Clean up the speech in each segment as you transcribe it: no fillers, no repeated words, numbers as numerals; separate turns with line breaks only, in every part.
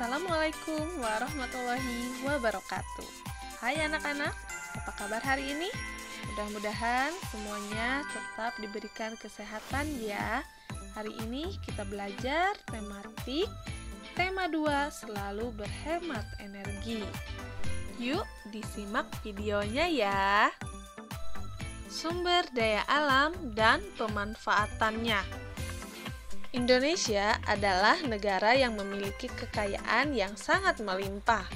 Assalamualaikum warahmatullahi wabarakatuh. Hai anak-anak, apa kabar hari ini? Mudah-mudahan semuanya tetap diberikan kesehatan ya. Hari ini kita belajar tematik tema 2, selalu berhemat energi. Yuk disimak videonya ya. Sumber daya alam dan pemanfaatannya. Indonesia adalah negara yang memiliki kekayaan yang sangat melimpah.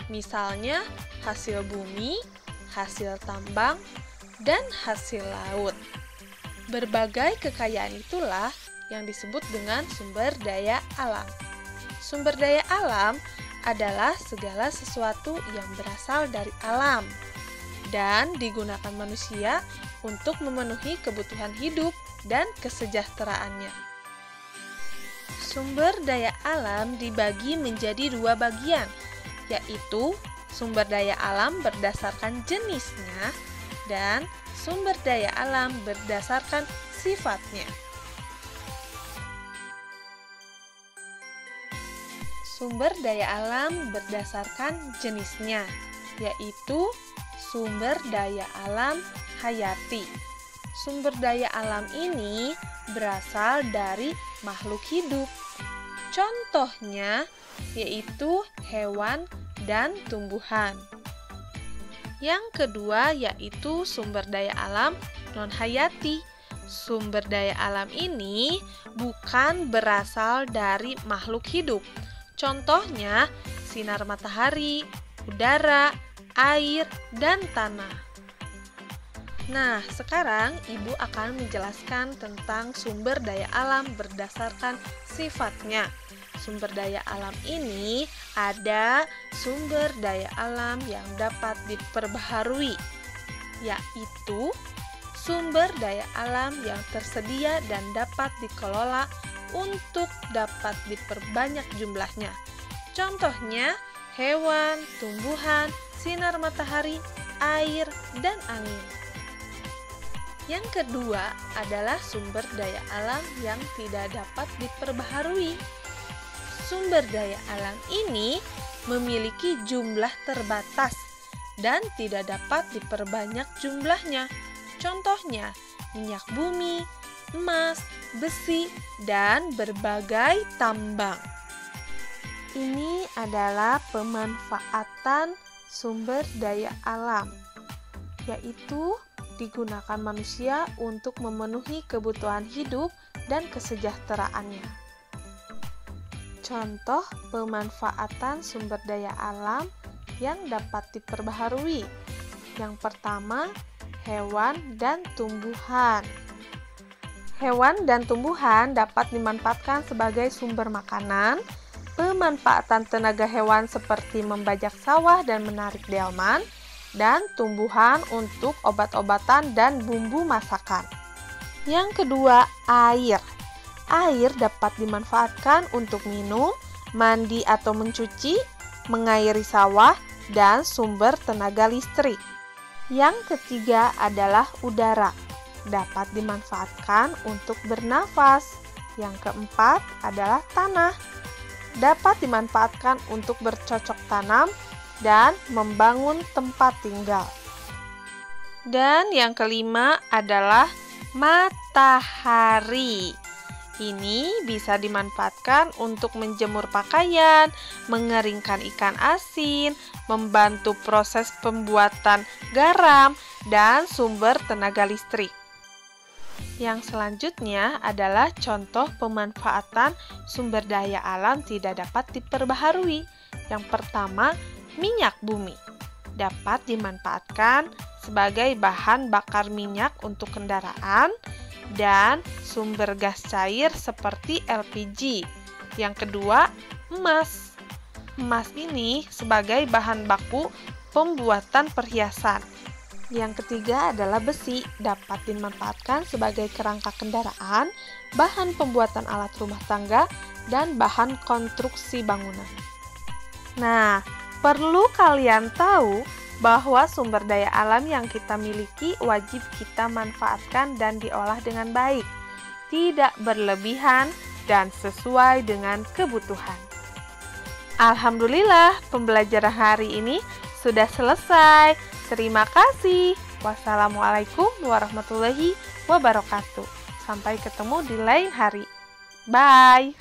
Misalnya hasil bumi, hasil tambang, dan hasil laut. Berbagai kekayaan itulah yang disebut dengan sumber daya alam. Sumber daya alam adalah segala sesuatu yang berasal dari alam dan digunakan manusia untuk memenuhi kebutuhan hidup dan kesejahteraannya. Sumber daya alam dibagi menjadi 2 bagian, yaitu sumber daya alam berdasarkan jenisnya dan sumber daya alam berdasarkan sifatnya. Sumber daya alam berdasarkan jenisnya, yaitu sumber daya alam hayati. Sumber daya alam ini berasal dari makhluk hidup. Contohnya yaitu hewan dan tumbuhan. Yang kedua yaitu sumber daya alam non-hayati. Sumber daya alam ini bukan berasal dari makhluk hidup. Contohnya sinar matahari, udara, air, dan tanah. Nah, sekarang Ibu akan menjelaskan tentang sumber daya alam berdasarkan sifatnya. Sumber daya alam ini ada sumber daya alam yang dapat diperbaharui, yaitu sumber daya alam yang tersedia dan dapat dikelola untuk dapat diperbanyak jumlahnya. Contohnya, hewan, tumbuhan, sinar matahari, air, dan angin. Yang kedua adalah sumber daya alam yang tidak dapat diperbaharui. Sumber daya alam ini memiliki jumlah terbatas dan tidak dapat diperbanyak jumlahnya. Contohnya, minyak bumi, emas, besi, dan berbagai tambang. Ini adalah pemanfaatan sumber daya alam, yaitu digunakan manusia untuk memenuhi kebutuhan hidup dan kesejahteraannya. Contoh pemanfaatan sumber daya alam yang dapat diperbaharui. Yang pertama, hewan dan tumbuhan. Hewan dan tumbuhan dapat dimanfaatkan sebagai sumber makanan. Pemanfaatan tenaga hewan seperti membajak sawah dan menarik delman, dan tumbuhan untuk obat-obatan dan bumbu masakan. Yang kedua, air. Air dapat dimanfaatkan untuk minum, mandi atau mencuci, mengairi sawah, dan sumber tenaga listrik. Yang ketiga adalah udara. Dapat dimanfaatkan untuk bernafas. Yang keempat adalah tanah. Dapat dimanfaatkan untuk bercocok tanam dan membangun tempat tinggal. Dan yang kelima adalah matahari. Ini bisa dimanfaatkan untuk menjemur pakaian, mengeringkan ikan asin, membantu proses pembuatan garam, dan sumber tenaga listrik. Yang selanjutnya adalah contoh pemanfaatan sumber daya alam tidak dapat diperbaharui. Yang pertama, minyak bumi dapat dimanfaatkan sebagai bahan bakar minyak untuk kendaraan dan sumber gas cair seperti LPG. Yang kedua, emas. Emas ini sebagai bahan baku pembuatan perhiasan. Yang ketiga adalah besi, dapat dimanfaatkan sebagai kerangka kendaraan, bahan pembuatan alat rumah tangga, dan bahan konstruksi bangunan. Nah, perlu kalian tahu bahwa sumber daya alam yang kita miliki wajib kita manfaatkan dan diolah dengan baik, tidak berlebihan dan sesuai dengan kebutuhan. Alhamdulillah, pembelajaran hari ini sudah selesai. Terima kasih. Wassalamualaikum warahmatullahi wabarakatuh. Sampai ketemu di lain hari. Bye.